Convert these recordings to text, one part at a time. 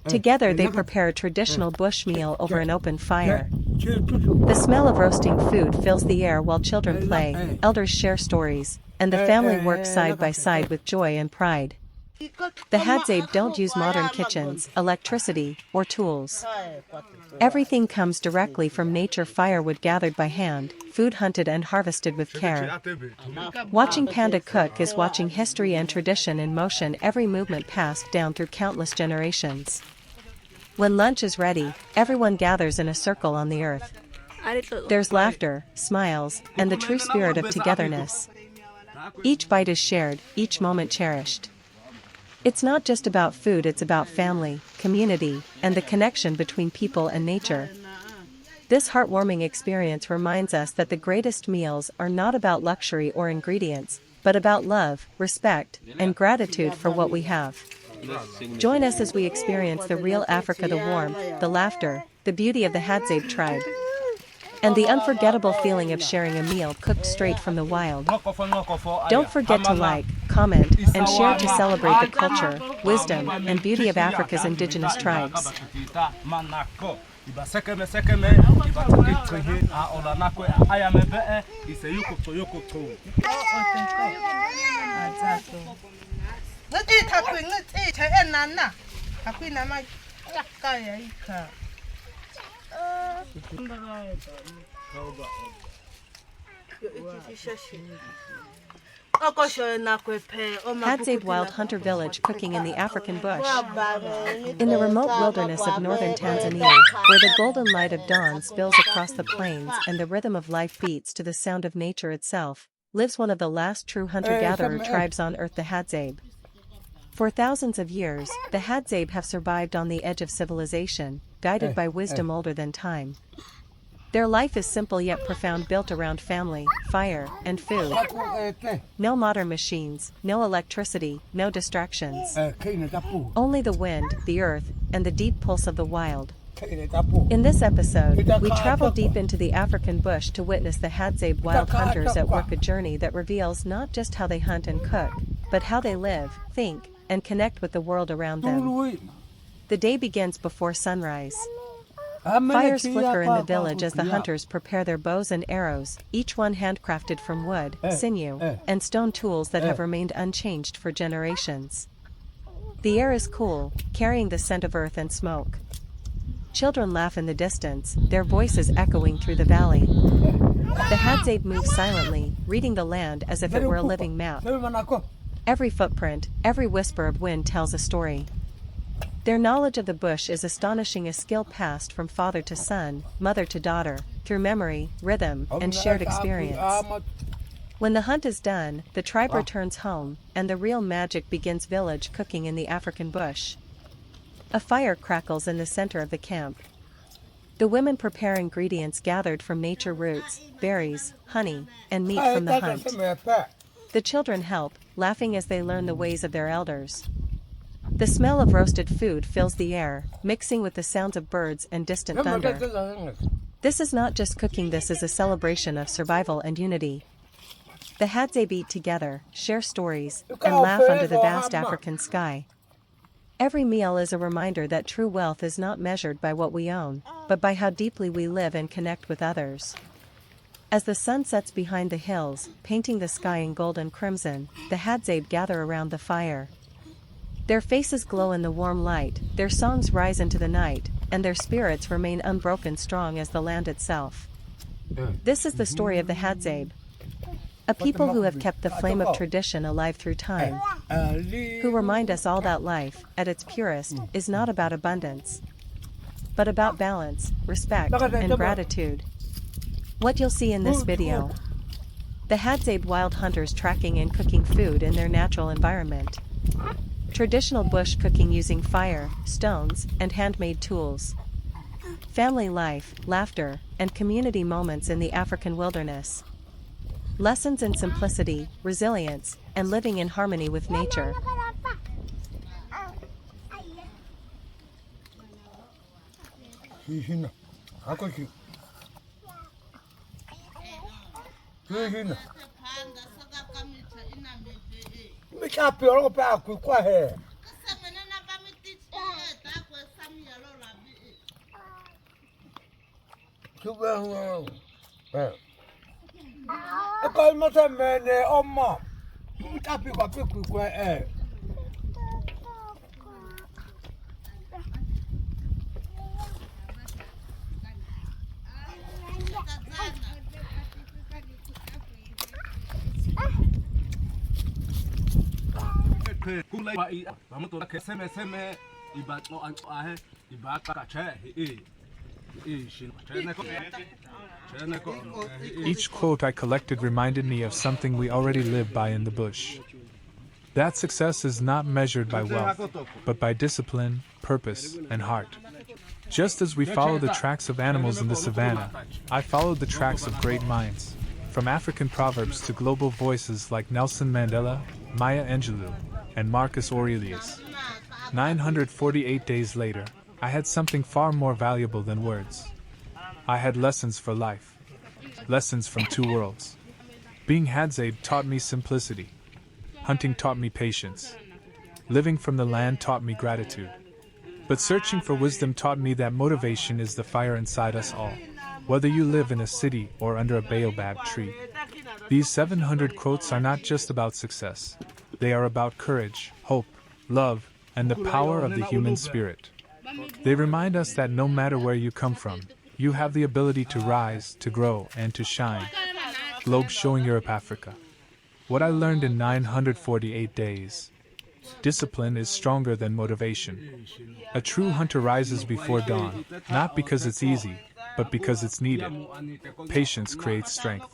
Together they prepare a traditional bush meal over an open fire. The smell of roasting food fills the air while children play, elders share stories, and the family works side by side with joy and pride. The Hadzabe don't use modern kitchens, electricity, or tools. Everything comes directly from nature: firewood gathered by hand, food hunted and harvested with care. Watching Panda cook is watching history and tradition in motion, every movement passed down through countless generations. When lunch is ready, everyone gathers in a circle on the earth. There's laughter, smiles, and the true spirit of togetherness. Each bite is shared, each moment cherished. It's not just about food, it's about family, community, and the connection between people and nature. This heartwarming experience reminds us that the greatest meals are not about luxury or ingredients, but about love, respect, and gratitude for what we have. Join us as we experience the real Africa: the warmth, the laughter, the beauty of the Hadzabe tribe, and the unforgettable feeling of sharing a meal cooked straight from the wild. Don't forget to like, comment, and share to celebrate the culture, wisdom, and beauty of Africa's indigenous tribes. Hadzabe Wild Hunter Village, cooking in the African bush. In the remote wilderness of northern Tanzania, where the golden light of dawn spills across the plains and the rhythm of life beats to the sound of nature itself, lives one of the last true hunter-gatherer tribes on earth, the Hadzabe. For thousands of years, the Hadzabe have survived on the edge of civilization, guided by wisdom older than time. Their life is simple yet profound, built around family, fire, and food. No modern machines, no electricity, no distractions. Only the wind, the earth, and the deep pulse of the wild. In this episode, we travel deep into the African bush to witness the Hadzabe wild hunters at work, a journey that reveals not just how they hunt and cook, but how they live, think, and connect with the world around them. The day begins before sunrise. Fires flicker in the village as the hunters prepare their bows and arrows, each one handcrafted from wood, sinew, and stone, tools that have remained unchanged for generations. The air is cool, carrying the scent of earth and smoke. Children laugh in the distance, their voices echoing through the valley. The Hadzabe moves silently, reading the land as if it were a living map. Every footprint, every whisper of wind tells a story. Their knowledge of the bush is astonishing, a skill passed from father to son, mother to daughter, through memory, rhythm, and shared experience. When the hunt is done, the tribe returns home, and the real magic begins: village cooking in the African bush. A fire crackles in the center of the camp. The women prepare ingredients gathered from nature: roots, berries, honey, and meat from the hunt. The children help, laughing as they learn the ways of their elders. The smell of roasted food fills the air, mixing with the sounds of birds and distant thunder. This is not just cooking, this is a celebration of survival and unity. The Hadzabe eat together, share stories, and laugh under the vast African sky. Every meal is a reminder that true wealth is not measured by what we own, but by how deeply we live and connect with others. As the sun sets behind the hills, painting the sky in gold and crimson, the Hadzabe gather around the fire. Their faces glow in the warm light, their songs rise into the night, and their spirits remain unbroken, strong as the land itself. This is the story of the Hadzabe, a people who have kept the flame of tradition alive through time, who remind us all that life, at its purest, is not about abundance, but about balance, respect, and gratitude. What you'll see in this video: the Hadzabe wild hunters tracking and cooking food in their natural environment. Traditional bush cooking using fire, stones, and handmade tools. Family life, laughter, and community moments in the African wilderness. Lessons in simplicity, resilience, and living in harmony with nature. Each quote I collected reminded me of something we already live by in the bush. That success is not measured by wealth, but by discipline, purpose, and heart. Just as we follow the tracks of animals in the savannah, I followed the tracks of great minds, from African proverbs to global voices like Nelson Mandela, Maya Angelou, and Marcus Aurelius. 948 days later, I had something far more valuable than words. I had lessons for life. Lessons from two worlds. Being Hadzabe taught me simplicity. Hunting taught me patience. Living from the land taught me gratitude. But searching for wisdom taught me that motivation is the fire inside us all, whether you live in a city or under a baobab tree. These 700 quotes are not just about success. They are about courage, hope, love, and the power of the human spirit. They remind us that no matter where you come from, you have the ability to rise, to grow, and to shine. Globe showing Europe, Africa. What I learned in 948 days. Discipline is stronger than motivation. A true hunter rises before dawn, not because it's easy, but because it's needed. Patience creates strength.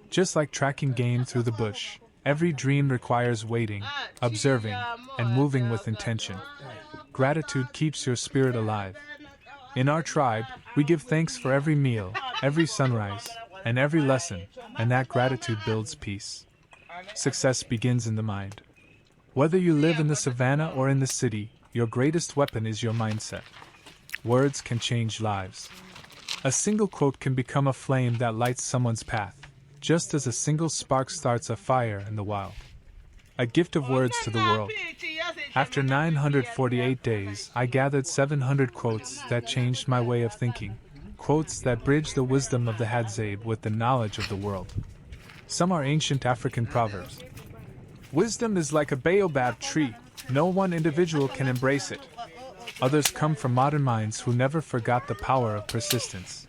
Just like tracking game through the bush, every dream requires waiting, observing, and moving with intention. Gratitude keeps your spirit alive. In our tribe, we give thanks for every meal, every sunrise, and every lesson, and that gratitude builds peace. Success begins in the mind. Whether you live in the savannah or in the city, your greatest weapon is your mindset. Words can change lives. A single quote can become a flame that lights someone's path, just as a single spark starts a fire in the wild. A gift of words to the world. After 948 days, I gathered 700 quotes that changed my way of thinking. Quotes that bridge the wisdom of the Hadzabe with the knowledge of the world. Some are ancient African proverbs. Wisdom is like a baobab tree. No one individual can embrace it. Others come from modern minds who never forgot the power of persistence.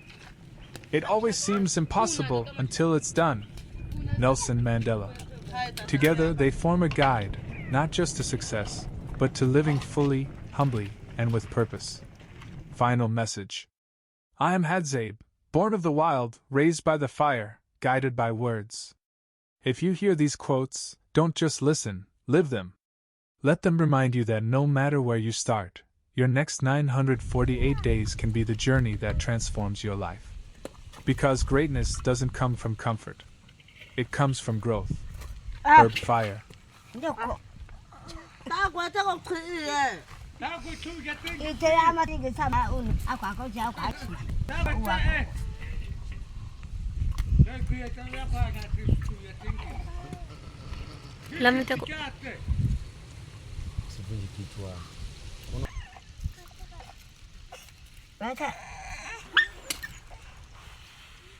It always seems impossible until it's done. Nelson Mandela. Together they form a guide, not just to success, but to living fully, humbly, and with purpose. Final message. I am Hadzabe, born of the wild, raised by the fire, guided by words. If you hear these quotes, don't just listen, live them. Let them remind you that no matter where you start, your next 948 days can be the journey that transforms your life. Because greatness doesn't come from comfort. It comes from growth. Herb fire.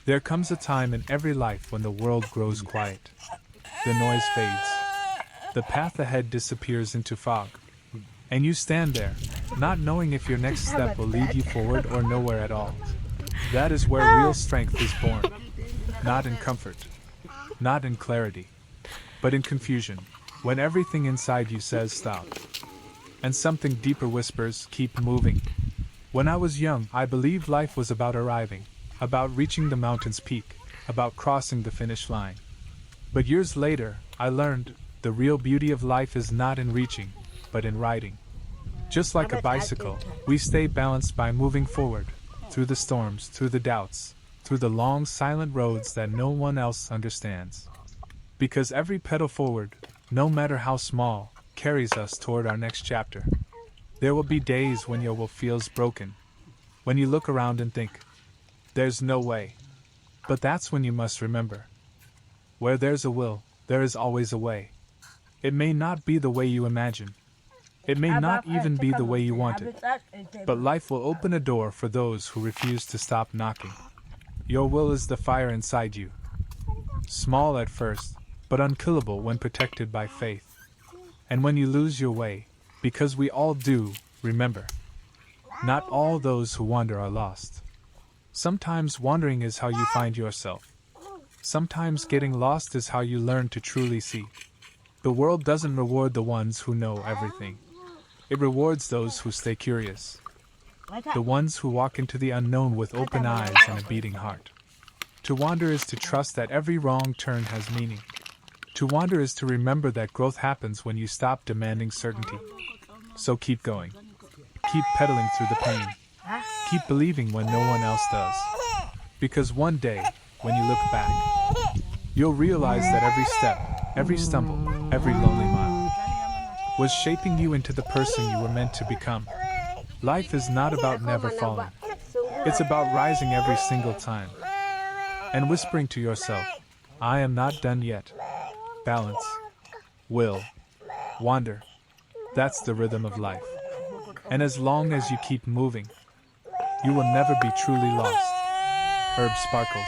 There comes a time in every life when the world grows quiet. The noise fades. The path ahead disappears into fog. And you stand there, not knowing if your next step will lead you forward or nowhere at all. That is where real strength is born. Not in comfort. Not in clarity. But in confusion, when everything inside you says stop. And something deeper whispers, keep moving. When I was young, I believed life was about arriving, about reaching the mountain's peak, about crossing the finish line. But years later, I learned, the real beauty of life is not in reaching, but in riding. Just like a bicycle, we stay balanced by moving forward, through the storms, through the doubts, through the long silent roads that no one else understands. Because every pedal forward, no matter how small, carries us toward our next chapter. There will be days when your will feels broken, when you look around and think, there's no way. But that's when you must remember, where there's a will, there is always a way. It may not be the way you imagine. It may not even be the way you want it. But life will open a door for those who refuse to stop knocking. Your will is the fire inside you. Small at first, but unkillable when protected by faith. And when you lose your way, because we all do, remember, not all those who wander are lost. Sometimes wandering is how you find yourself. Sometimes getting lost is how you learn to truly see. The world doesn't reward the ones who know everything. It rewards those who stay curious. The ones who walk into the unknown with open eyes and a beating heart. To wander is to trust that every wrong turn has meaning. To wander is to remember that growth happens when you stop demanding certainty. So keep going. Keep pedaling through the pain. Keep believing when no one else does. Because one day, when you look back, you'll realize that every step, every stumble, every lonely mile was shaping you into the person you were meant to become. Life is not about never falling. It's about rising every single time. And whispering to yourself, I am not done yet. Balance. Will. Wander. That's the rhythm of life. And as long as you keep moving, you will never be truly lost. Herb Sparkles.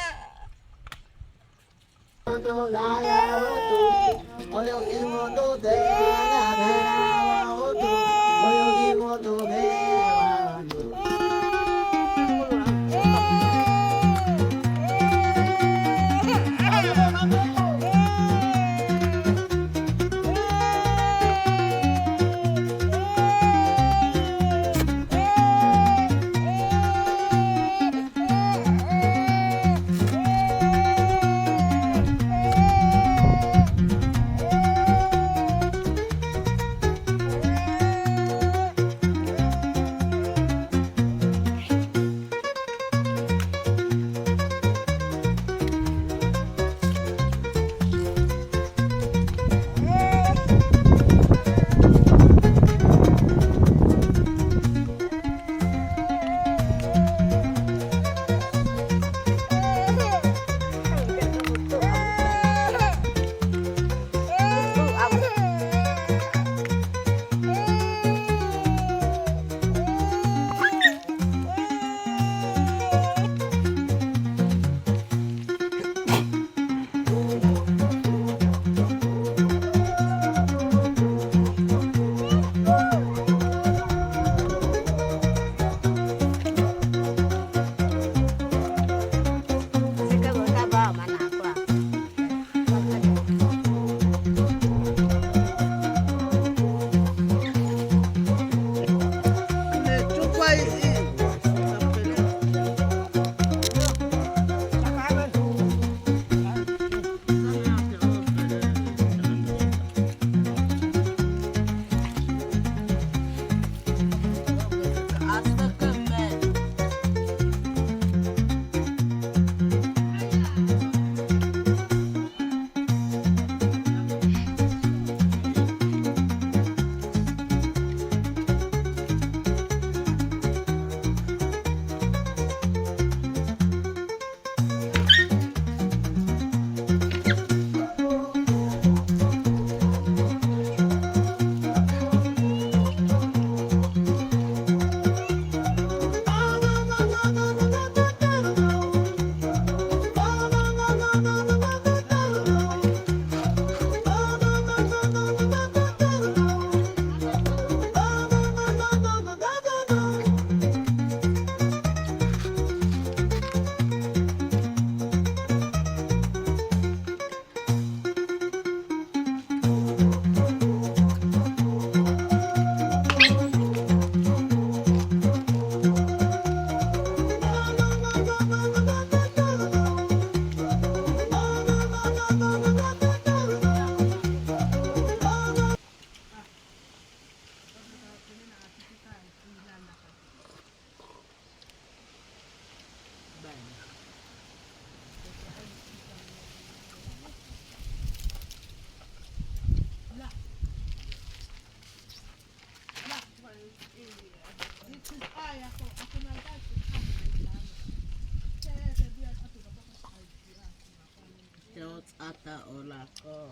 Ata ola ko.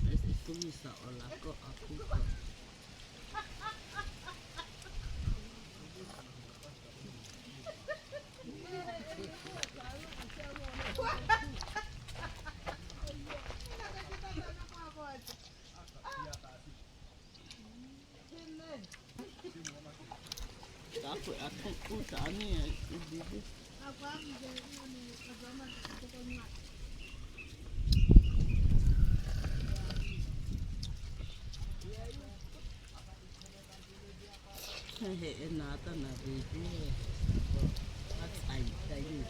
This is Hệ nó tên là vì cái bắt thành cái gì